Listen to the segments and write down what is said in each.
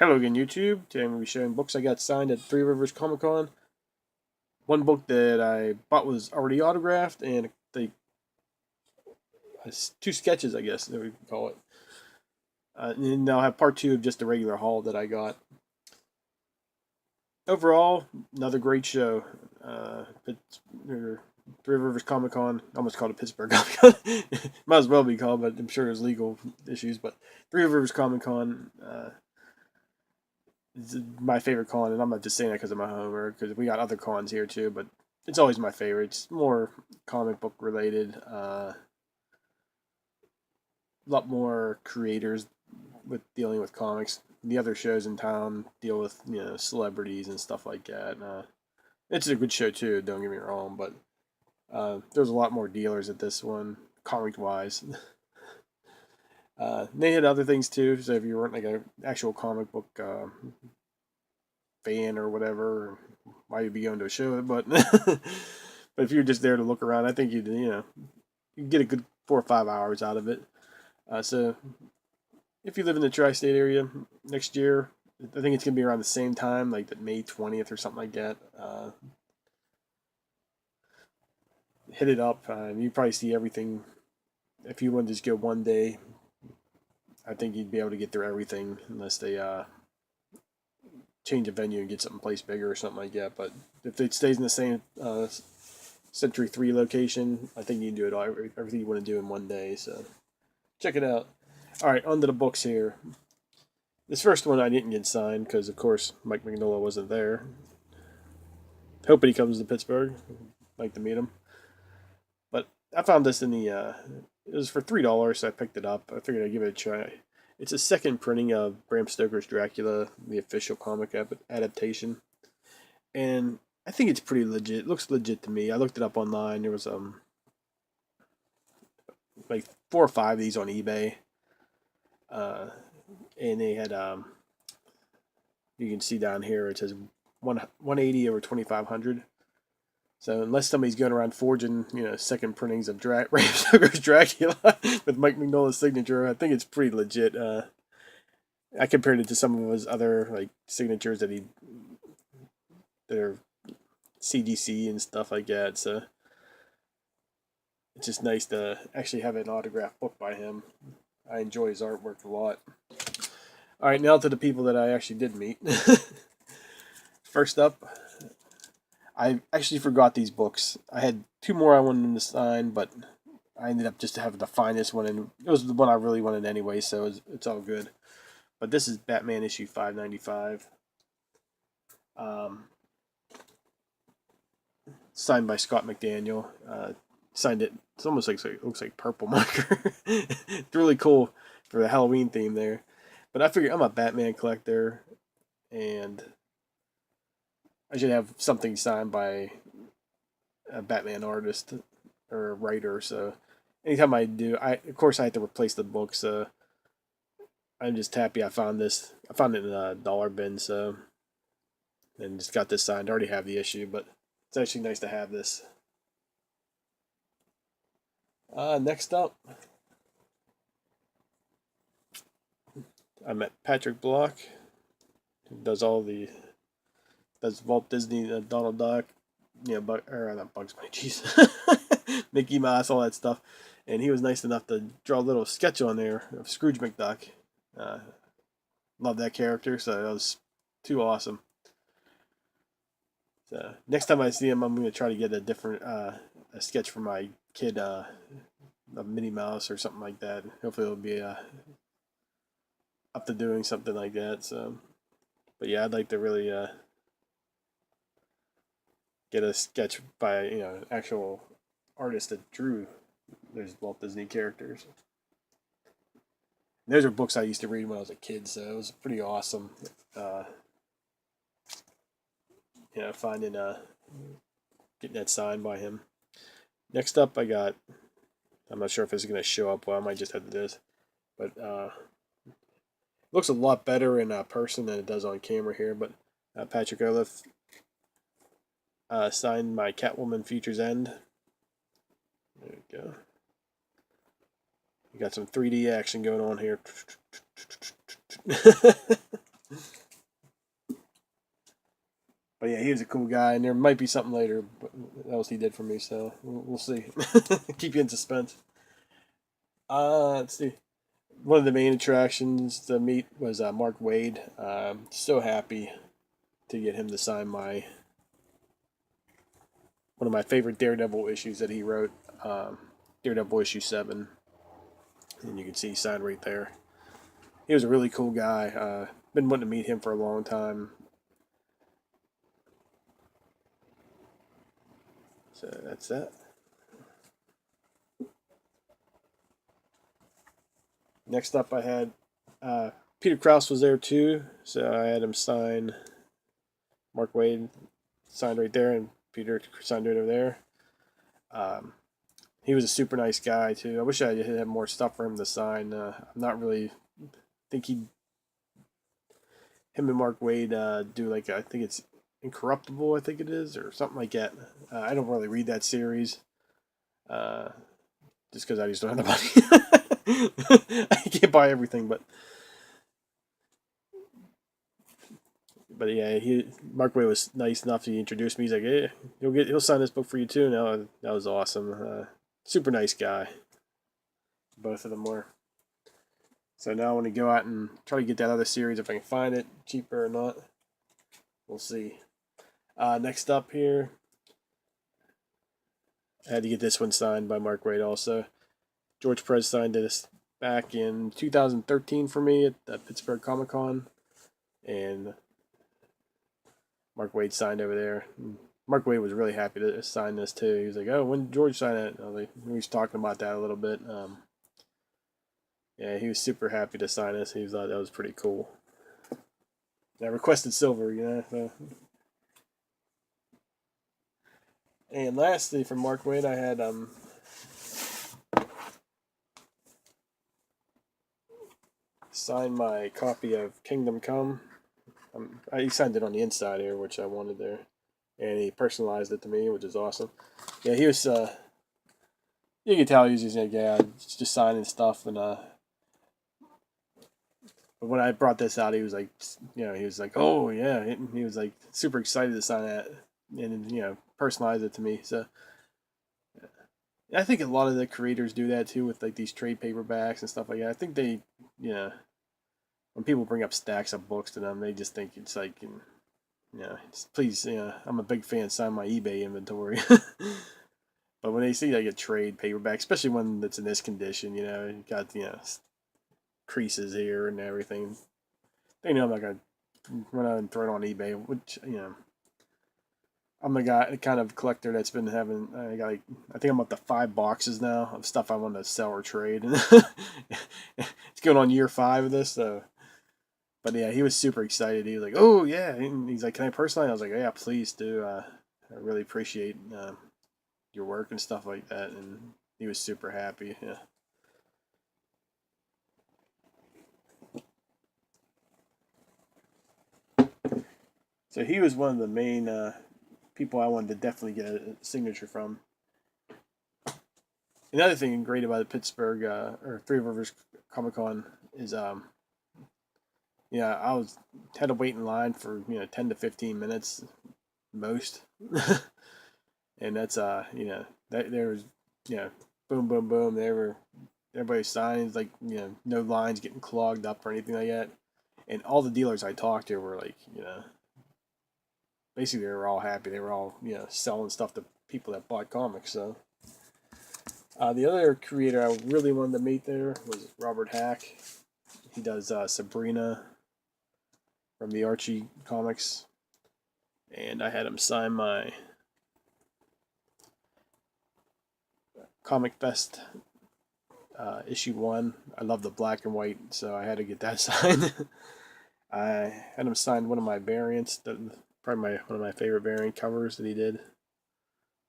Hello again, YouTube. Today I'm going to be showing books I got signed at Three Rivers Comic Con. One book that I bought was already autographed, and two sketches, I guess, that we can call it. And I'll have part two of just the regular haul that I got. Overall, another great show. Three Rivers Comic Con, I almost called it Pittsburgh Comic Con. Might as well be called, but I'm sure there's legal issues. But Three Rivers Comic Con. It's my favorite con, and I'm not just saying that because I'm a homer, because we got other cons here too, but it's always my favorite. It's more comic book related, a lot more creators with dealing with comics. The other shows in town deal with celebrities and stuff like that. It's a good show too, don't get me wrong, but there's a lot more dealers at this one, comic wise. They had other things too, so if you weren't like an actual comic book fan or whatever, why you'd be going to a show, but but if you're just there to look around, I think you get a good 4 or 5 hours out of it. So if you live in the tri-state area next year, I think it's gonna be around the same time, like the May 20th or something like that. Hit it up. You probably see everything. If you want to just go one day, I think you'd be able to get through everything unless they change the venue and get something place bigger or something like that. But if it stays in the same Century 3 location, I think you can do it all, everything you want to do in one day. So check it out. All right, on to the books here. This first one I didn't get signed because, of course, Mike Mignola wasn't there. Hoping he comes to Pittsburgh. Like to meet him. But I found this in the. It was for $3, so I picked it up. I figured I'd give it a try. It's a second printing of Bram Stoker's Dracula, the official comic adaptation, and I think it's pretty legit. It looks legit to me. I looked it up online. There was like 4 or 5 of these on eBay, and they had you can see down here it says 180 over 2,500. So unless somebody's going around forging, second printings of Bram Stoker's Dracula with Mike Mignola's signature, I think it's pretty legit. I compared it to some of his other like signatures that are CGC and stuff like that. So it's just nice to actually have an autographed book by him. I enjoy his artwork a lot. All right, now to the people that I actually did meet. First up, I actually forgot these books. I had 2 more I wanted to sign, but I ended up just having to find this one, and it was the one I really wanted anyway, so it's all good. But this is Batman issue 595. Signed by Scott McDaniel. Signed it. It's almost like it looks like purple marker. It's really cool for the Halloween theme there. But I figured I'm a Batman collector, and I should have something signed by a Batman artist or a writer. So anytime I do, of course I have to replace the book. So I'm just happy I found this. I found it in a dollar bin. So and just got this signed. I already have the issue, but it's actually nice to have this. Next up, I met Patrick Block, who does Walt Disney, Donald Duck, not Bugs Bunny, jeez, Mickey Mouse, all that stuff, and he was nice enough to draw a little sketch on there of Scrooge McDuck. Love that character, so that was too awesome. So next time I see him, I'm gonna try to get a different a sketch for my kid, a Minnie Mouse or something like that. Hopefully, it'll be up to doing something like that. So, but yeah, I'd like to really get a sketch by an actual artist that drew those Walt Disney characters. And those are books I used to read when I was a kid, so it was pretty awesome. Finding getting that signed by him. Next up, I'm not sure if it's gonna show up well. I might just have to do this, but it looks a lot better in person than it does on camera here. But Patrick Olaf signed my Catwoman Future's End. There we go. You got some 3D action going on here. But yeah, he was a cool guy, and there might be something later else he did for me, so we'll see. Keep you in suspense. Let's see. One of the main attractions to meet was Mark Waid. So happy to get him to sign one of my favorite Daredevil issues that he wrote, Daredevil issue 7, and you can see he signed right there. He was a really cool guy. Been wanting to meet him for a long time. So that's that. Next up, I had Peter Krause was there too, so I had him sign. Mark Waid signed right there, and Peter signed right over there. He was a super nice guy too. I wish I had more stuff for him to sign. I'm not really think him and Mark Waid do like, I think it's Incorruptible, I think it is, or something like that. I don't really read that series, just because I just don't have the money. I can't buy everything, but yeah, Mark Waid was nice enough to introduce me. He's like, "Hey, he'll sign this book for you too." Now that was awesome. Super nice guy. Both of them were. So now I want to go out and try to get that other series if I can find it, cheaper or not. We'll see. Next up here, I had to get this one signed by Mark Waid also. George Perez signed this back in 2013 for me at the Pittsburgh Comic Con, and Mark Waid signed over there. Mark Waid was really happy to sign this too. He was like, "Oh, when did George sign it?" We was talking about that a little bit. Yeah, he was super happy to sign this. He thought that was pretty cool. I requested silver, So. And lastly, from Mark Waid, I had signed my copy of Kingdom Come. He signed it on the inside here, which I wanted there, and he personalized it to me, which is awesome. Yeah, he was. You can tell he was just like, just signing stuff, and but when I brought this out, he was like, he was like, "Oh yeah," and he was like super excited to sign that, and personalize it to me. So I think a lot of the creators do that too with like these trade paperbacks and stuff like that. I think they, when people bring up stacks of books to them, they just think it's like, please, I'm a big fan. Sign my eBay inventory. But when they see like a trade paperback, especially one that's in this condition, you got creases here and everything, they know I'm not gonna run out and throw it on eBay. Which I'm the kind of collector that's been having. I think I'm up to 5 boxes now of stuff I want to sell or trade. It's going on year 5 of this, so. But yeah, he was super excited. He was like, "Oh yeah," and he's like, "Can I personalize?" I was like, "Yeah, please do. I really appreciate your work and stuff like that." And he was super happy. Yeah. So he was one of the main people I wanted to definitely get a signature from. Another thing great about the Pittsburgh or Three Rivers Comic Con is I had to wait in line for 10 to 15 minutes most, and that's that there was boom boom boom, everybody signs, like no lines getting clogged up or anything like that, and all the dealers I talked to were like basically they were all happy. They were all selling stuff to people that bought comics. So the other creator I really wanted to meet there was Robert Hack. He does Sabrina from the Archie comics, and I had him sign my Comic Fest issue 1. I love the black and white, so I had to get that signed. I had him sign one of my variants, probably one of my favorite variant covers that he did.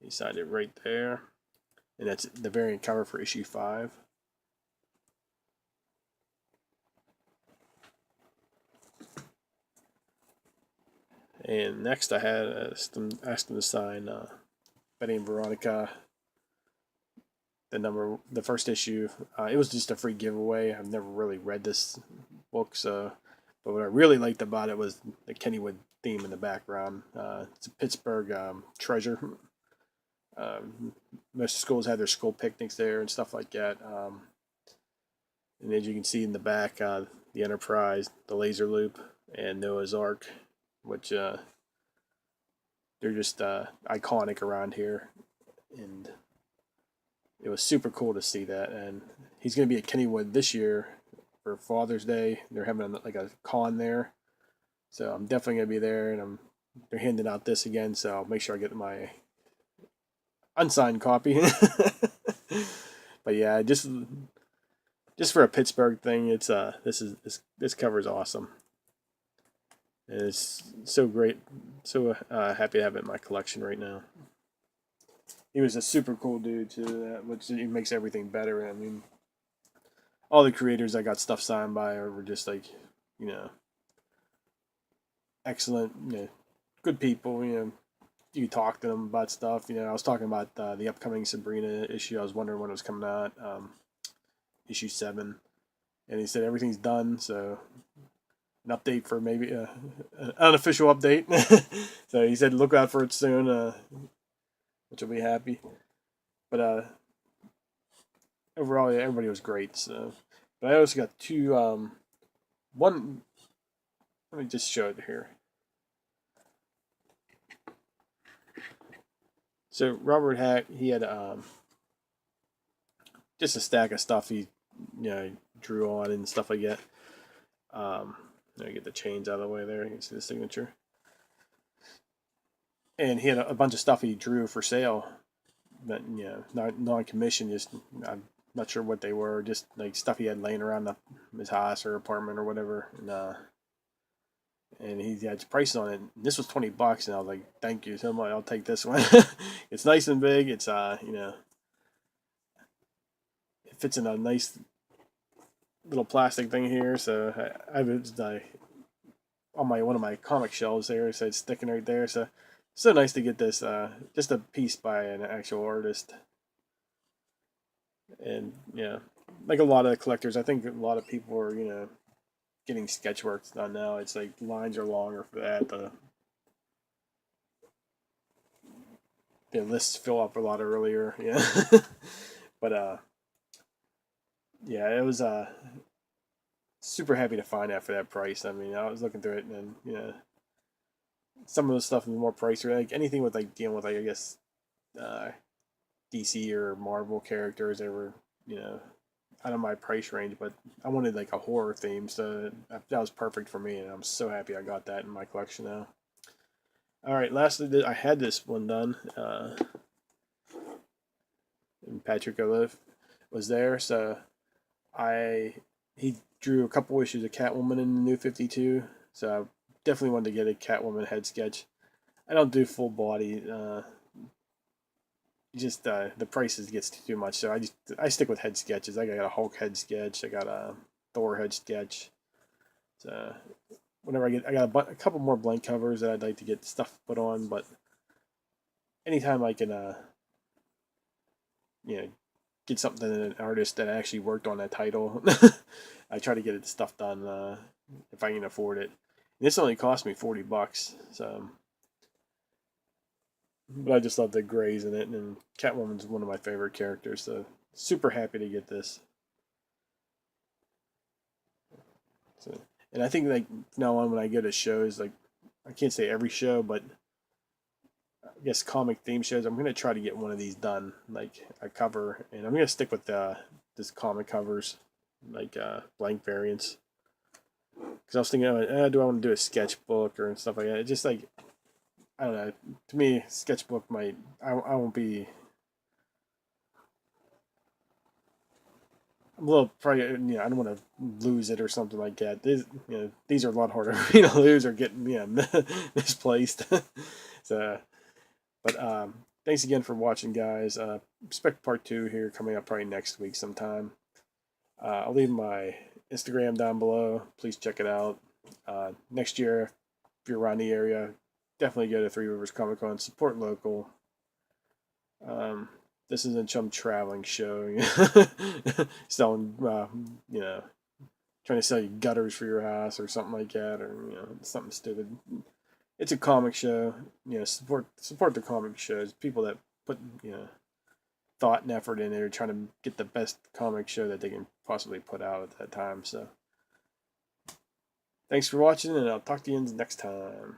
He signed it right there, and that's the variant cover for issue 5. And next I had asked him to sign Betty and Veronica, the first issue. It was just a free giveaway. I've never really read this book, so But what I really liked about it was the Kennywood theme in the background. It's a Pittsburgh treasure. Most schools had their school picnics there and stuff like that. And as you can see in the back, the Enterprise, the Laser Loop, and Noah's Ark, which they're just iconic around here. And it was super cool to see that. And he's going to be at Kennywood this year for Father's Day. They're having like a con there, so I'm definitely going to be there. And they're handing out this again, so I'll make sure I get my unsigned copy. But yeah, just for a Pittsburgh thing, it's this cover is awesome. And it's so great, so happy to have it in my collection right now. He was a super cool dude too, which makes everything better. I mean, all the creators I got stuff signed by were just like, excellent, good people. You talk to them about stuff. I was talking about the upcoming Sabrina issue. I was wondering when it was coming out, issue 7, and he said everything's done. So an update for maybe an unofficial update. So he said look out for it soon, which will be happy. But overall, yeah, everybody was great. So, but I also got two. One. Let me just show it here. So Robert Hack, he had just a stack of stuff he drew on and stuff like that. Let me get the chains out of the way there. You can see the signature. And he had a bunch of stuff he drew for sale, but not non-commissioned. Just I'm not sure what they were. Just like stuff he had laying around his house or apartment or whatever. And he had prices on it. This was $20, and I was like, "Thank you so much. I'll take this one." It's nice and big. It's it fits in a nice little plastic thing here. So I was on one of my comic shelves there, so it's sticking right there. So nice to get this, just a piece by an actual artist. And like a lot of collectors, I think a lot of people are getting sketch work done now. It's like lines are longer for that. The lists fill up a lot earlier. Yeah. But yeah, it was super happy to find that for that price. I mean, I was looking through it, and some of the stuff is more pricey. Like anything with like dealing with like I guess DC or Marvel characters, they were out of my price range. But I wanted like a horror theme, so that was perfect for me, and I'm so happy I got that in my collection now. All right, lastly, I had this one done. And Patrick Olive was there, so he drew a couple issues of Catwoman in the New 52, so I definitely wanted to get a Catwoman head sketch. I don't do full body, just the prices gets too much, so I stick with head sketches. I got a Hulk head sketch, I got a Thor head sketch. So whenever I got a couple more blank covers that I'd like to get stuff put on, but anytime I can get something to an artist that actually worked on that title, I try to get the stuff done if I can afford it. And this only cost me $40, so. But I just love the grays in it, and Catwoman's one of my favorite characters, so super happy to get this. So, and I think like now on when I go to shows, like I can't say every show, but I guess comic theme shows, I'm gonna try to get one of these done, like a cover, and I'm gonna stick with this comic covers, like blank variants. Because I was thinking, do I want to do a sketchbook or stuff like that? It's just like I don't know. To me, sketchbook I won't be. I'm a little probably I don't want to lose it or something like that. These are a lot harder for me to lose or get misplaced. So, but thanks again for watching, guys. Expect part 2 here coming up probably next week sometime. I'll leave my Instagram down below. Please check it out. Next year, if you're around the area, definitely go to Three Rivers Comic Con. Support local. This isn't some traveling show selling trying to sell you gutters for your house or something like that, or something stupid. It's a comic show. Support the comic shows. People that put thought and effort in there, trying to get the best comic show that they can possibly put out at that time. So, thanks for watching, and I'll talk to you next time.